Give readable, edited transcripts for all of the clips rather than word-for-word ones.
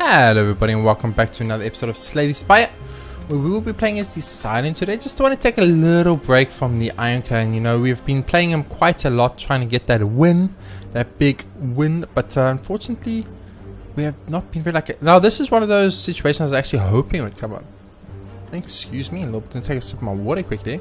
Hello everybody and welcome back to another episode of Slay the Spire, where we will be playing as the Silent today. Just want to take a little break from the Iron Clan. You know, we've been playing him quite a lot, trying to get that win, that big win, but unfortunately we have not been very lucky. Now this is one of those situations I was actually hoping would come up. Excuse me, a little bit. Gonna take a sip of my water quickly.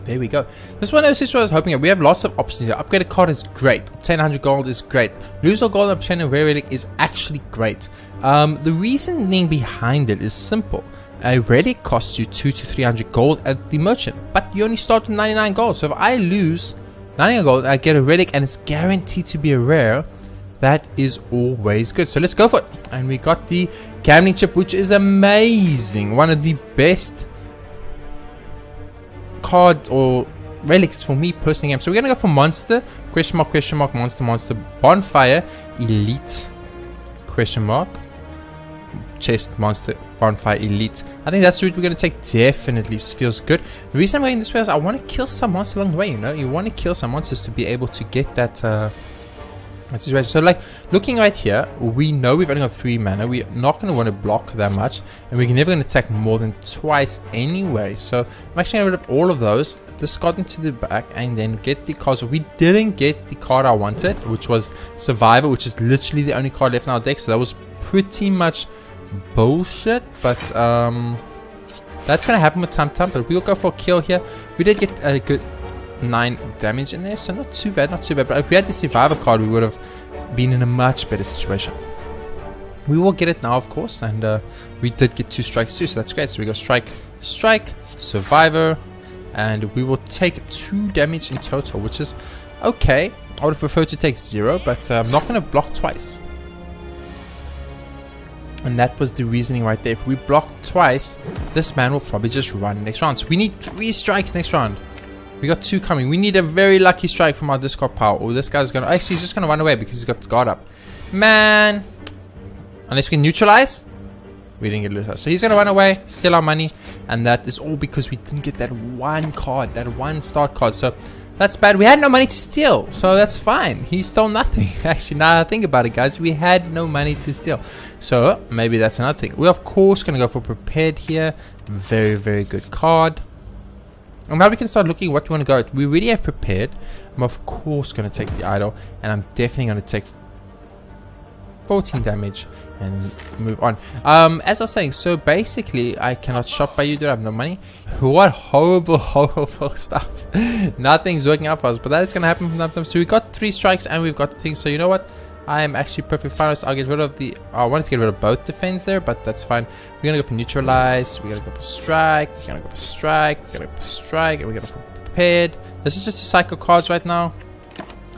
There we go. This one is what I was hoping at. We have lots of options here. Upgraded card is great. Obtain 100 gold is great. Lose all gold and obtain a rare relic is actually great. The reasoning behind it is simple. A relic costs you 200 to 300 gold at the merchant, but you only start with 99 gold. So if I lose 99 gold, I get a relic and it's guaranteed to be a rare. That is always good. So let's go for it. And we got the gambling chip, which is amazing. One of the best card or relics for me personally. So we're gonna go for monster question mark monster bonfire elite question mark chest monster bonfire elite. I think that's the route we're gonna take. Definitely feels good. The reason I'm going this way is I want to kill some monsters along the way. You know, you want to kill some monsters to be able to get that situation. So like looking right here, we know we've only got 3 mana. We're not going to want to block that much, and we're never going to attack more than twice anyway. So I'm actually going to rid of all of those, discard them to the back, and then get the cards. We didn't get the card I wanted, which was Survivor, which is literally the only card left in our deck. So that was pretty much bullshit, but that's going to happen with time. But we'll go for a kill here. We did get a good 9 damage in there, so not too bad. But if we had the Survivor card, we would have been in a much better situation. We will get it now, of course, and we did get 2 strikes too, so that's great. So we go strike, Survivor, and we will take 2 damage in total, which is okay. I would have preferred to take 0, but I'm not going to block twice. And that was the reasoning right there. If we block twice, this man will probably just run next round. So we need 3 strikes next round. We got 2 coming. We need a very lucky strike from our discard power. Or this guy's gonna actually he's just gonna run away because he's got the guard up. Man, unless we can neutralize, we didn't get Luther. So he's gonna run away, steal our money, and that is all because we didn't get that one card, that one start card. So that's bad. We had no money to steal, so that's fine. He stole nothing. Actually, now that I think about it, guys, we had no money to steal. So maybe that's another thing. We're of course gonna go for prepared here. Very, very good card. And now we can start looking what we want to go at. We already have prepared. I'm of course going to take the idol, and I'm definitely going to take 14 damage and move on. As I was saying, so basically I cannot shop by you, dude. I have no money. What horrible stuff. Nothing's working out for us, but that is going to happen from time to time. So we got 3 strikes and we've got the things. So you know what? I am actually perfect fine. I'll get rid of the. I wanted to get rid of both defense there, but that's fine. We're gonna go for neutralize. We're gonna go for strike. We're gonna go for strike. We're gonna go for strike. And we're gonna go for prepared. This is just a cycle cards right now,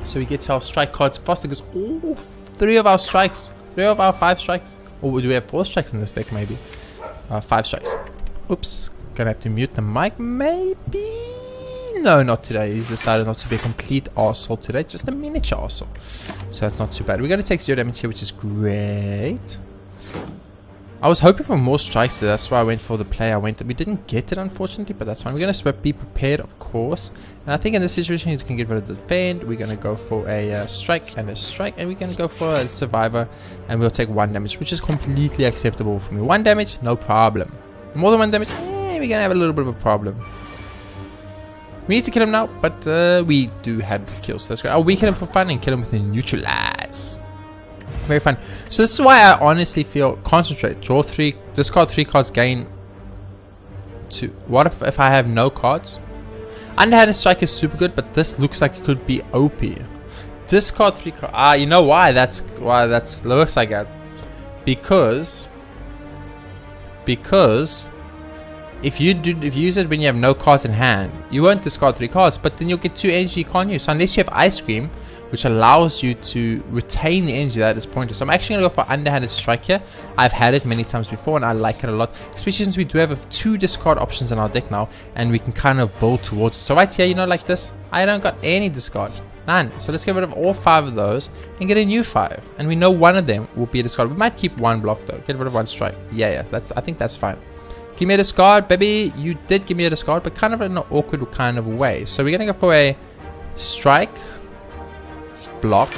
so we get to our strike cards faster because all 3 of our strikes, 3 of our 5 strikes, or do we have 4 strikes in this deck? Maybe 5 strikes. Oops, gonna have to mute the mic. Maybe. No, not today. He's decided not to be a complete arsehole today. Just a miniature arsehole. So that's not too bad. We're going to take 0 damage here, which is great. I was hoping for more strikes, so that's why I went for the play. We didn't get it, unfortunately, but that's fine. We're going to be prepared, of course. And I think in this situation, you can get rid of the defend. We're going to go for a strike and a strike. And we're going to go for a survivor. And we'll take 1 damage, which is completely acceptable for me. 1 damage, no problem. More than 1 damage, we're going to have a little bit of a problem. We need to kill him now, but we do have the kills. So that's great. Oh, we kill him for fun and kill him with a neutralize. Very fun. So this is why I honestly feel concentrate. Draw 3, discard 3 cards, gain 2. What if I have no cards? Underhanded strike is super good, but this looks like it could be OP. Discard 3 cards. You know why that's looks like that? Because if you use it when you have no cards in hand, you won't discard 3 cards, but then you'll get 2 energy you can't use. So unless you have Ice Cream, which allows you to retain the energy that is pointed. So I'm actually going to go for Underhanded Strike here. I've had it many times before and I like it a lot, especially since we do have 2 discard options in our deck now, and we can kind of build towards it. So right here, you know, like this, I don't got any discard. None. So let's get rid of all 5 of those and get a new 5. And we know 1 of them will be a discard. We might keep 1 block though. Get rid of 1 strike. Yeah. I think that's fine. Give me a discard, baby. You did give me a discard, but kind of in an awkward kind of way. So we're going to go for a strike, block,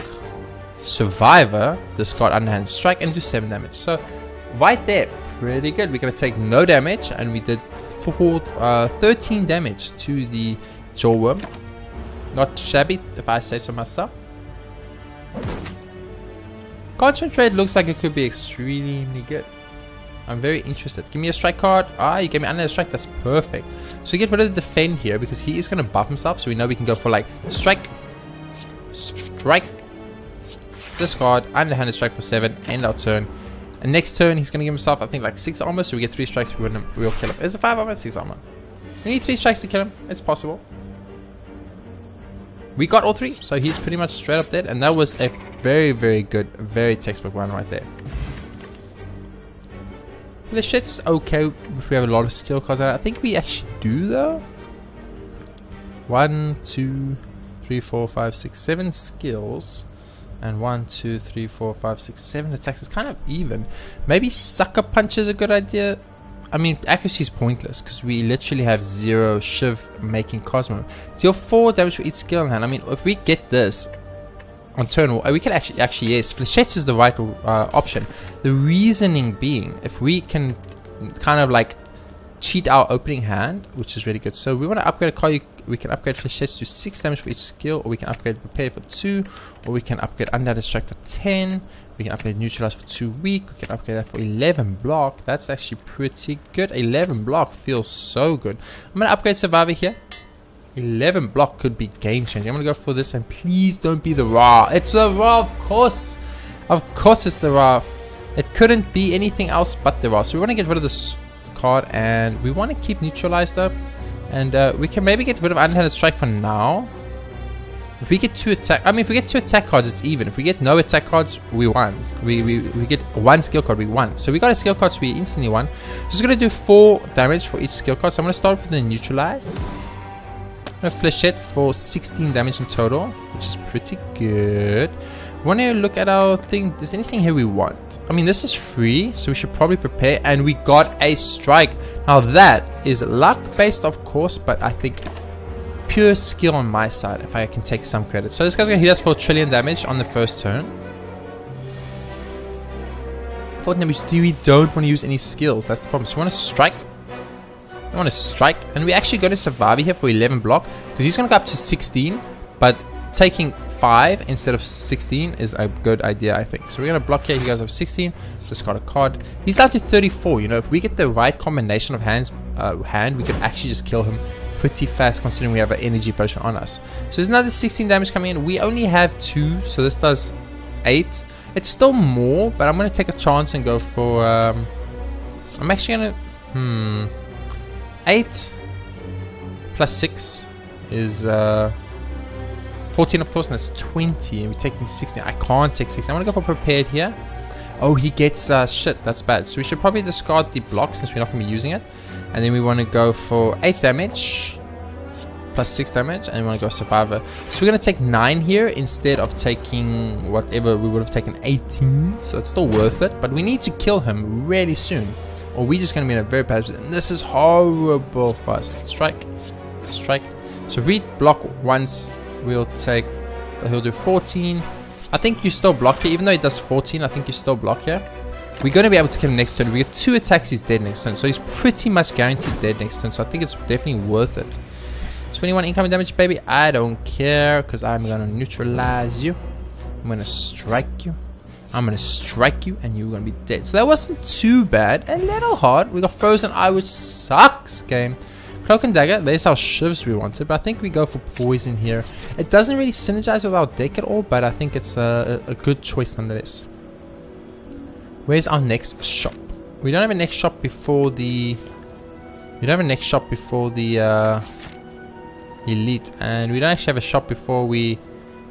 Survivor, discard Underhand Strike, and do 7 damage. So right there, pretty good. We're going to take no damage, and we did 13 damage to the Jawworm. Not shabby, if I say so myself. Concentrate looks like it could be extremely good. I'm very interested. Give me a strike card. Ah, you gave me another strike. That's perfect. So we get rid of the defend here because he is going to buff himself. So we know we can go for like strike, discard, underhanded strike for 7, end our turn. And next turn he's going to give himself, I think, like 6 armor. So we get 3 strikes. We'll kill him. Is it 5 armor? 6 armor. We need 3 strikes to kill him. It's possible. We got all 3, so he's pretty much straight up dead. And that was a very, very good, very textbook run right there. The shit's okay if we have a lot of skill cards. I think we actually do though. 1, 2, 3, 4, 5, 6, 7 skills. And 1, 2, 3, 4, 5, 6, 7 attacks. It's kind of even. Maybe Sucker Punch is a good idea. I mean, accuracy is pointless because we literally have 0 Shiv making Cosmo. Deal 4 damage for each skill in hand. I mean, if we get this on turn 1, we can actually yes, Fléchettes is the right option. The reasoning being, if we can kind of like cheat our opening hand, which is really good. So we want to upgrade a card. We can upgrade Fléchettes to 6 damage for each skill, or we can upgrade Prepare for 2, or we can upgrade Undead Strike for 10. We can upgrade Neutralize for 2 weak. We can upgrade that for 11 block. That's actually pretty good. 11 block feels so good. I'm going to upgrade Survivor here. 11 block could be game changing. I'm going to go for this, and please don't be the Ra. It's the Ra, of course. Of course it's the Ra. It couldn't be anything else but the Ra. So we want to get rid of this card, and we want to keep Neutralized up. And we can maybe get rid of Underhanded Strike for now. If we get 2 attack, if we get 2 attack cards, it's even. If we get no attack cards, we won. We get 1 skill card, we won. So we got a skill card, so we instantly won. Just gonna do 4 damage for each skill card. So I'm gonna start with the Neutralize. I'm gonna Fléchette for 16 damage in total, which is pretty good. We want to look at our thing. Is there anything here we want? I mean, this is free, so we should probably prepare. And we got a strike. Now that is luck based, of course, but I think pure skill on my side, if I can take some credit. So this guy's gonna hit us for 1 trillion damage on the first turn. 4 damage. We don't want to use any skills. That's the problem. So we want to strike. I want to strike, and we're actually going to survive here for 11 block because he's going to go up to 16, but taking 5 instead of 16 is a good idea, I think. So we're going to block here. He goes up 16. Discard a card. He's down to 34. You know, if we get the right combination of hands, we could actually just kill him pretty fast, considering we have an energy potion on us. So there's another 16 damage coming in. We only have 2, so this does 8. It's still more, but I'm going to take a chance and go for. I'm actually going to. 8 plus 6 is 14, of course, and that's 20, and we're taking 16. I can't take 16. I want to go for prepared here. Oh, he gets shit. That's bad. So we should probably discard the block since we're not going to be using it. And then we want to go for 8 damage plus 6 damage, and we want to go survivor. So we're going to take 9 here instead of taking whatever. We would have taken 18, so it's still worth it. But we need to kill him really soon, or we're just going to be in a very bad position. This is horrible for us. Strike. Strike. So read block once. We'll take. He'll do 14. I think you still block here. Even though he does 14, I think you still block here. We're going to be able to kill him next turn. We get 2 attacks. He's dead next turn. So he's pretty much guaranteed dead next turn. So I think it's definitely worth it. 21 incoming damage, baby. I don't care because I'm going to neutralize you. I'm going to strike you. I'm going to strike you, and you're going to be dead. So that wasn't too bad. A little hard. We got Frozen Eye, which sucks, game. Cloak and Dagger. There's our shivs we wanted, but I think we go for Poison here. It doesn't really synergize with our deck at all, but I think it's a good choice nonetheless. Where's our next shop? We don't have a next shop before the... We don't have a next shop before the Elite, and we don't actually have a shop before we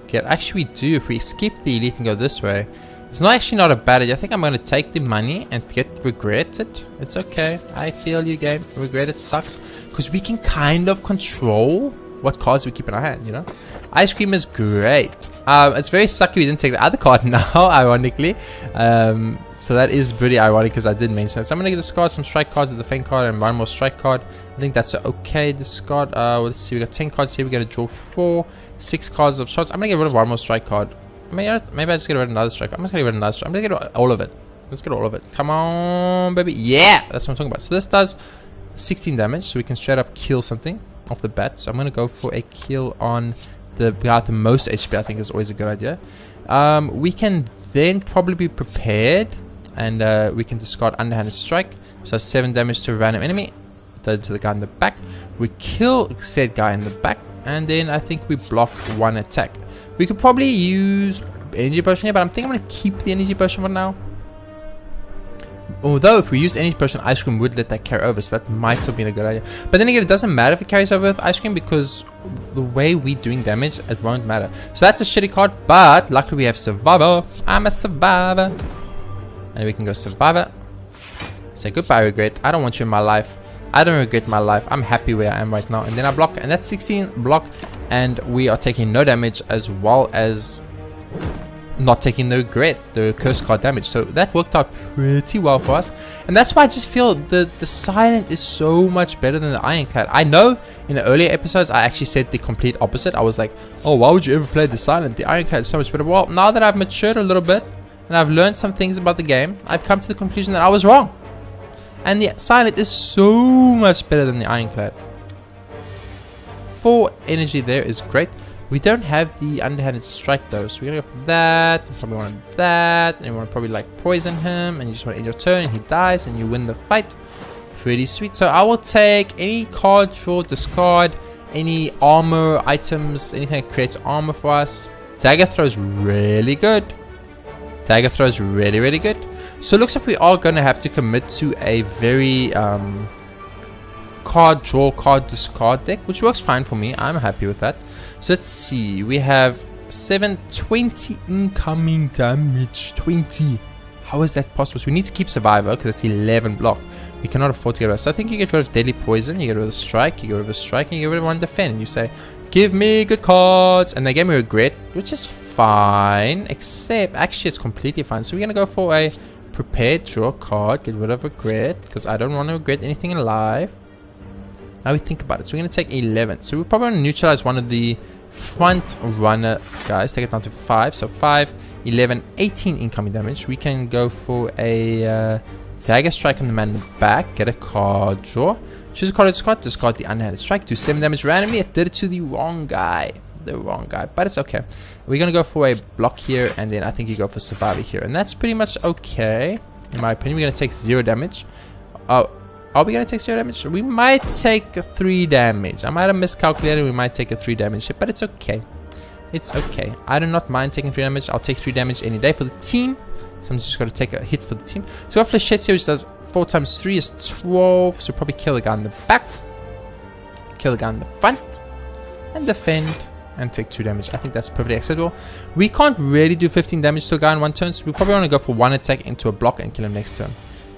get... Actually, we do. If we skip the Elite and go this way, it's not a bad idea. I think I'm going to take the money and get regretted. It's okay. I feel you, game. Regretted sucks. Because we can kind of control what cards we keep in our hand, you know? Ice Cream is great. It's very sucky we didn't take the other card now, ironically. So that is pretty ironic because I did mention that. So I'm going to discard some strike cards, a defend card, and one more strike card. I think that's an okay discard. Let's see. We got 10 cards here. We're going to draw 6 cards of shots. I'm going to get rid of one more strike card. maybe I just get rid of another strike. I'm just gonna get rid of another strike. I'm gonna get all of it. Let's get all of it. Come on, baby. Yeah, that's what I'm talking about. So this does 16 damage, so we can straight up kill something off the bat. So I'm gonna go for a kill on the guy with the most HP. I think is always a good idea. We can then probably be prepared, and we can discard underhanded strike. So 7 damage to a random enemy. To the guy in the back. We kill said guy in the back, and then I think we block 1 attack. We could probably use energy potion here, but I'm thinking I'm gonna keep the energy potion for now. Although if we use energy potion, ice cream would let that carry over, so that might have been a good idea. But then again, it doesn't matter if it carries over with ice cream, because the way we're doing damage, it won't matter. So that's a shitty card, but luckily we have survivor. I'm a survivor, and we can go survivor. Say goodbye regret. I don't want you in my life. I don't regret my life. I'm happy where I am right now. And then I block, and that's 16 block, and we are taking no damage, as well as not taking the regret, the curse card damage. So that worked out pretty well for us, and that's why I just feel the silent is so much better than the ironclad. I know in the earlier episodes I actually said the complete opposite. I was like, oh, why would you ever play the silent? The ironclad is so much better. Well, now that I've matured a little bit and I've learned some things about the game, I've come to the conclusion that I was wrong. And the silent is so much better than the ironclad. 4 energy there is great. We don't have the underhanded strike though, so we're gonna go for that. You probably want that, and you want to probably like poison him, and you just want to end your turn, and he dies, and you win the fight. Pretty sweet. So I will take any card draw, discard, any armor items, anything that creates armor for us. Dagger throw is really good. Dagger throw is really, really good. So it looks like we are going to have to commit to a very card draw, card discard deck, which works fine for me. I'm happy with that. So let's see. We have 720 incoming damage. 20. How is that possible? So we need to keep survivor because it's 11 block. We cannot afford to get rid of. So I think you get rid of deadly poison, you get rid of the strike, you get rid of the strike, and you get rid of 1 defend. And you say, give me good cards. And they gave me regret, which is fine. Except, actually, it's completely fine. So we're going to go for a prepared, draw a card, get rid of regret, because I don't want to regret anything in life. Now we think about it. So we're going to take 11. So we're probably going to neutralize one of the front runner guys. Take it down to 5. So 5, 11, 18 incoming damage. We can go for a dagger strike on the man in the back. Get a card draw. Choose a card, discard the underhanded strike. Do 7 damage randomly. It did it to the wrong guy. But it's okay. We're going to go for a block here, and then I think you go for survivor here. And that's pretty much okay. In my opinion, we're going to take 0 damage. Are we going to take 0 damage? We might take 3 damage. I might have miscalculated. We might take a 3 damage hit, but it's okay. It's okay. I do not mind taking 3 damage. I'll take 3 damage any day for the team. So I'm just going to take a hit for the team. So we have Flechettes here, which does 4 times 3 is 12. So probably kill the guy in the back. Kill the guy in the front. And defend. And take 2 damage. I think that's perfectly acceptable. We can't really do 15 damage to a guy in 1 turn. So we probably want to go for 1 attack into a block and kill him next turn.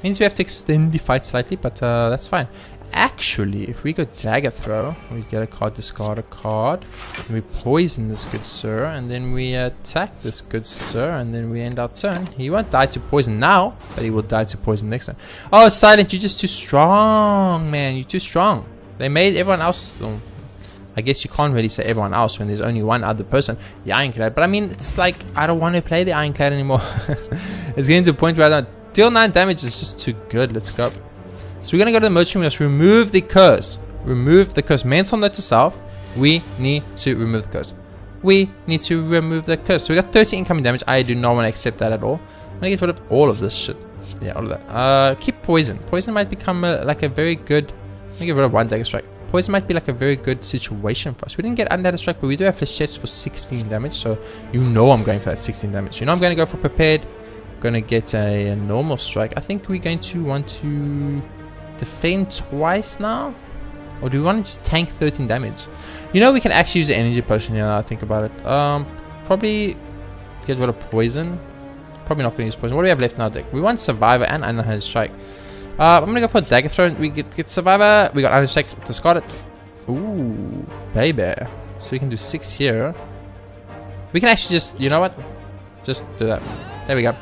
Means we have to extend the fight slightly, but that's fine. Actually, if we go dagger throw, we get a card, discard a card, and we poison this good sir, and then we attack this good sir, and then we end our turn. He won't die to poison now, but he will die to poison next turn. Oh, Silent, you're just too strong, man. You're too strong. They made everyone else. I guess you can't really say everyone else when there's only one other person, the Ironclad. But I mean, it's like I don't want to play the Ironclad anymore. It's getting to the point where I don't. Deal 9 damage is just too good. Let's go. So we're going to go to the merchant. We must remove the curse. Remove the curse. Mental note to self. We need to remove the curse. We need to remove the curse. So we got 30 incoming damage. I do not want to accept that at all. I'm going to get rid of all of this shit. Yeah, all of that. Keep poison. Poison might become like a very good... Let me get rid of 1 dagger strike. Poison might be like a very good situation for us. We didn't get under strike, but we do have Flechettes for 16 damage. So you know I'm going for that 16 damage. You know I'm going to go for prepared. Going to get a normal strike. I think we're going to want to defend twice now, or do we want to just tank 13 damage? You know, we can actually use an energy potion here now I think about it. Probably get rid of poison. Probably not going to use poison. What do we have left in our deck? We want survivor and underhanded strike. I'm going to go for dagger throw. We get survivor. We got underhanded strike. Discard it. Ooh, baby. So we can do 6 here. We can actually just, you know what, just do that. There we go.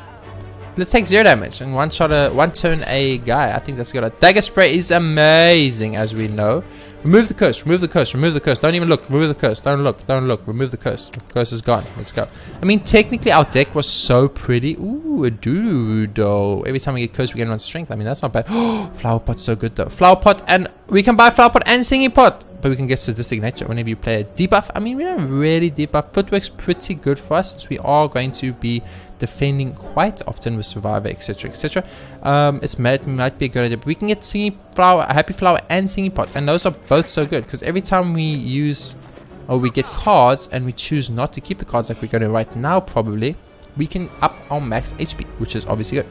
Let's take 0 damage and one turn a guy. I think that's good. Dagger spray is amazing, as we know. Remove the curse, remove the curse, remove the curse. Don't even look, remove the curse. Don't look, don't look. Remove the curse. The curse is gone. Let's go. I mean, technically our deck was so pretty. Ooh, a dude though. Every time we get curse, we get on strength. I mean, that's not bad. Oh, flower pot's so good though. Flower pot, and we can buy flower pot and singing pot. But we can get sadistic nature whenever you play a debuff. I mean, we don't really debuff. Footwork's pretty good for us, since we are going to be defending quite often with survivor, etc, etc. It might be a good idea, but we can get singing flower, happy flower, and singing pot, and those are both so good, because every time we use or we get cards and we choose not to keep the cards, like we're going to right now probably, we can up our max HP, which is obviously good.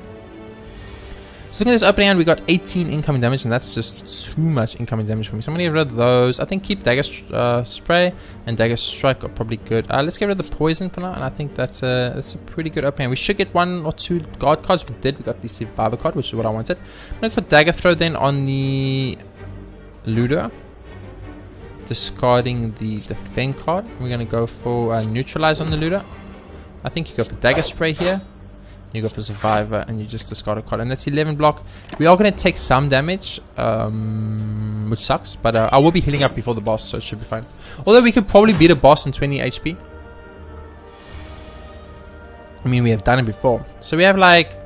So looking at this opening hand, we got 18 incoming damage, and that's just too much incoming damage for me. So I'm going to get rid of those. I think keep Dagger Spray and Dagger Strike are probably good. Let's get rid of the Poison for now, and I think that's a pretty good opening hand. We should get 1 or 2 guard cards. We did. We got the Survivor card, which is what I wanted. I'm going to put Dagger Throw then on the Ludo, discarding the Defend card. We're going to go for Neutralize on the Ludo. I think you go for Dagger Spray here. You go for Survivor and you just discard a card, and that's 11 block. We are going to take some damage, which sucks, but I will be healing up before the boss, so it should be fine. Although we could probably beat a boss in 20 HP. I mean, we have done it before. So we have like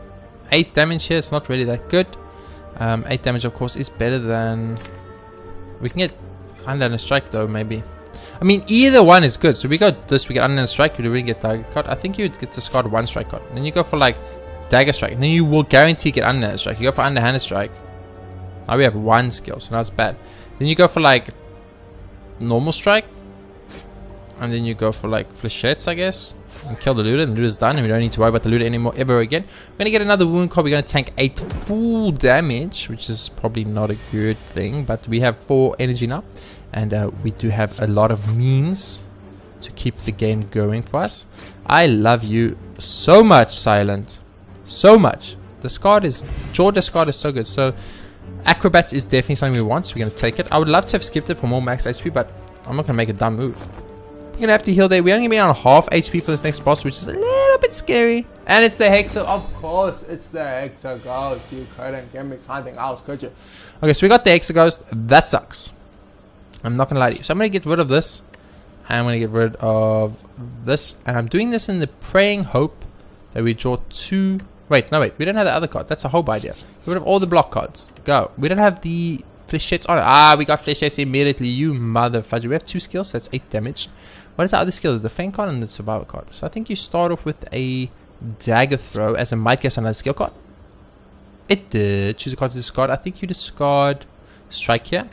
8 damage here. It's not really that good. 8 damage, of course, is better than... We can get Undead Strike though, maybe. I mean, either one is good. So we got this, we get Undead Strike, you really get Dagger card. I think you would get discard 1 strike card. Then you go for like Dagger Strike, and then you will guarantee get Undead Strike. You go for Underhanded Strike. Now we have 1 skill, so that's bad. Then you go for like Normal Strike, and then you go for like Flechettes, I guess, and kill the looter, and the looter's done, and we don't need to worry about the looter anymore ever again. We're gonna get another wound card. We're gonna tank 8 full damage, which is probably not a good thing, but we have 4 energy now, and we do have a lot of means to keep the game going for us. I love you so much, Silent, so much. Jaw discard is so good. So Acrobats is definitely something we want, so we're gonna take it. I would love to have skipped it for more max HP, but I'm not gonna make a dumb move. We're gonna have to heal there. We're only gonna be on half HP for this next boss, which is a little bit scary. And it's the Hexer, of course. It's the Hexer Ghost. You couldn't give me something else, could you? Okay, so we got the Hexer Ghost. That sucks. I'm not gonna lie to you. So I'm gonna get rid of this. I'm gonna get rid of this, and I'm doing this in the praying hope that we draw 2. Wait, no, wait. We don't have the other card. That's a hope idea. Get rid of all the block cards. Go. We don't have the Flechettes on. We got Flechettes immediately. You mother fudger. We have 2 skills. So that's 8 damage. What is the other skill? The Defend card and the Survivor card. So I think you start off with a Dagger Throw as a might guess another skill card. It did. Choose a card to discard. I think you discard Strike here.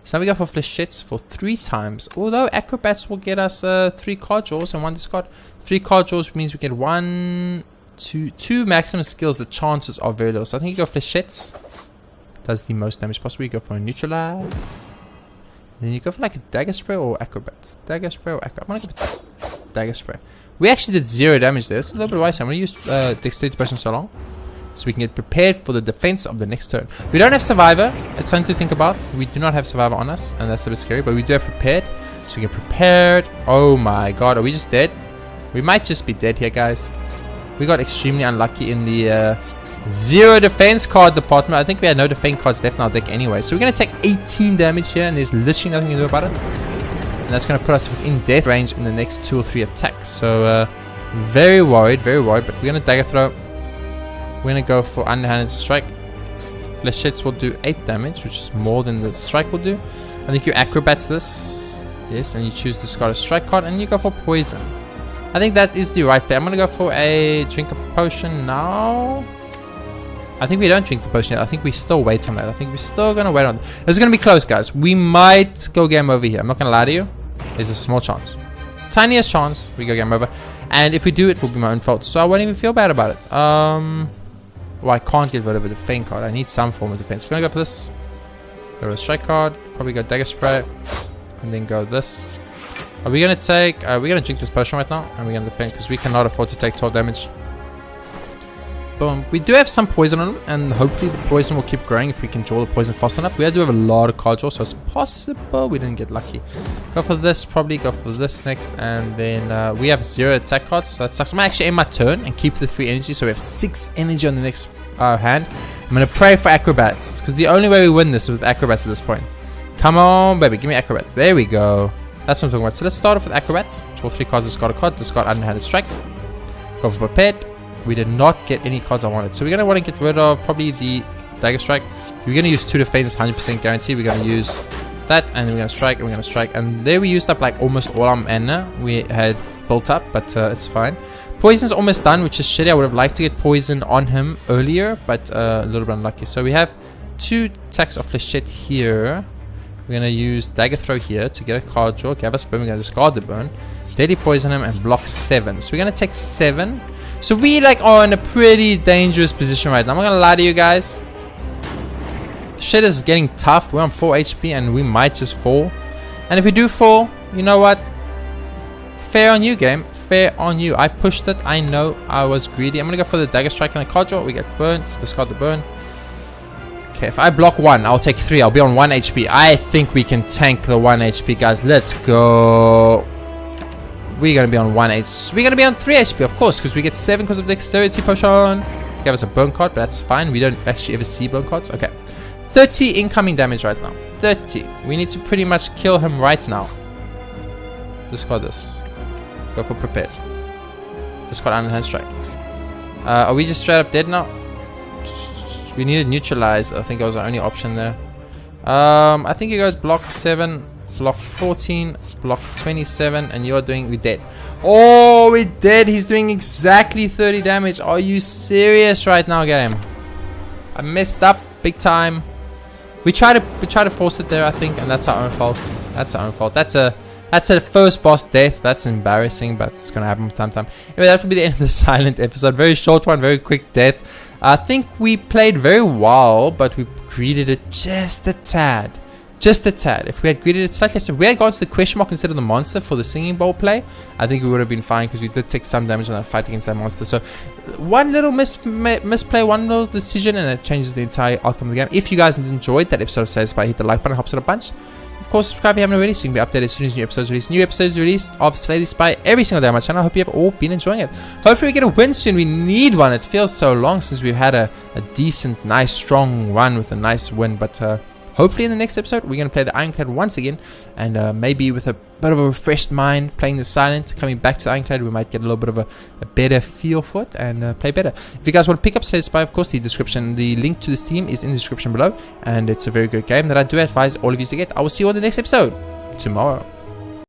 So now we go for Flechettes for 3 times. Although Acrobats will get us 3 card draws and 1 discard. 3 card draws means we get 2 maximum skills. The chances are very low. So I think you go Flechettes. Does the most damage possible. You go for a Neutralize. Then you go for like a Dagger Spray or Acrobats. Dagger Spray or Acrobats. I'm gonna go for Dagger Spray. We actually did 0 damage there. It's a little bit wise. I'm gonna use Dexterity Potion so long, so we can get prepared for the defense of the next turn. We don't have Survivor. It's something to think about. We do not have Survivor on us, and that's a bit scary. But we do have Prepared, so we get prepared. Oh my god, are we just dead? We might just be dead here, guys. We got extremely unlucky in the 0 defense card department. I think we had no defense cards left in our deck anyway. So we're going to take 18 damage here, and there's literally nothing to do about it. And that's going to put us within death range in the next 2 or 3 attacks. So very worried, but we're going to Dagger Throw. We're going to go for Underhanded Strike. Flechettes will do 8 damage, which is more than the Strike will do. I think you Acrobats this. Yes, and you choose to discard a Strike card, and you go for Poison. I think that is the right play. I'm going to go for a Drink a Potion now. I think we don't drink the potion yet. I think we still wait on that. I think we're still going to wait on that. This is going to be close, guys. We might go game over here. I'm not going to lie to you. There's a small chance. Tiniest chance we go game over. And if we do, it will be my own fault. So I won't even feel bad about it. Well, I can't get rid of a Defend card. I need some form of defense. We're going to go for this. Go to a Strike card. Probably go Dagger Spray. And then go this. Are we going to take... we're going to drink this potion right now. And we're going to defend because we cannot afford to take 12 damage. Boom. We do have some poison on him, and hopefully the poison will keep growing if we can draw the poison fast enough. We do have a lot of card draw, so it's possible we didn't get lucky. Go for this, probably go for this next, and then we have 0 attack cards, so that sucks. I'm actually end my turn and keep the 3 energy, so we have 6 energy on the next hand. I'm gonna pray for acrobats, because the only way we win this is with acrobats at this point. Come on, baby, give me acrobats. There we go. That's what I'm talking about. So let's start off with acrobats. Draw 3 cards, discard a card, discard underhanded strike. Go for prepared. We did not get any cards I wanted, so we're gonna want to get rid of probably the dagger strike. We're gonna use 2 defense, 100% guarantee. We're gonna use that, and we're gonna strike, and we're gonna strike, and there we used up like almost all our mana we had built up, but it's fine. Poison's almost done, which is shitty. I would have liked to get poison on him earlier, but a little bit unlucky. So we have 2 attacks of Flechette here. We're going to use Dagger Throw here to get a card draw. Give us burn. We're going to discard the burn. Deadly Poison him and block 7. So we're going to take 7. So we like are in a pretty dangerous position right now. I'm not going to lie to you guys. Shit is getting tough. We're on 4 HP and we might just fall. And if we do fall, you know what? Fair on you, game. Fair on you. I pushed it. I know I was greedy. I'm going to go for the Dagger Strike and a card draw. We get burned. Discard the burn. Okay, if I block 1, I'll take 3. I'll be on 1 HP. I think we can tank the 1 HP, guys. Let's go. We're going to be on 1 HP. We're going to be on 3 HP, of course, because we get 7 because of Dexterity Potion. Give us a burn card, but that's fine. We don't actually ever see burn cards. Okay. 30 incoming damage right now. 30. We need to pretty much kill him right now. Discard this. Go for prepared. Discard underhand strike. Are we just straight up dead now? We need to neutralize. I think that was our only option there. I think it goes block 7, block 14, block 27, and we're dead. Oh, we're dead. He's doing exactly 30 damage. Are you serious right now, game? I messed up big time. We try to force it there, I think, and that's our own fault. That's our own fault. That's a first boss death. That's embarrassing, but it's gonna happen from time to time. Anyway, that will be the end of the silent episode. Very short one, very quick death. I think we played very well, but we greeted it just a tad. Just a tad. If we had greeted it slightly, if we had gone to the question mark instead of the monster for the singing bowl play, I think we would have been fine because we did take some damage on that fight against that monster. So one little misplay, one little decision, and it changes the entire outcome of the game. If you guys enjoyed that episode of Slay the Spire, hit the like button, helps it a bunch. Of course, subscribe if you haven't already, so you can be updated as soon as new episodes release. New episodes released of Slay the Spire every single day on my channel. I hope you have all been enjoying it. Hopefully we get a win soon. We need one. It feels so long since we've had a decent, nice, strong run with a nice win. But hopefully in the next episode, we're going to play the Ironclad once again. And maybe with a bit of a refreshed mind, playing the Silent, coming back to the Ironclad, we might get a little bit of a better feel for it and play better. If you guys want to pick up Slay the Spire, of course, the link to the Steam is in the description below. And it's a very good game that I do advise all of you to get. I will see you on the next episode tomorrow.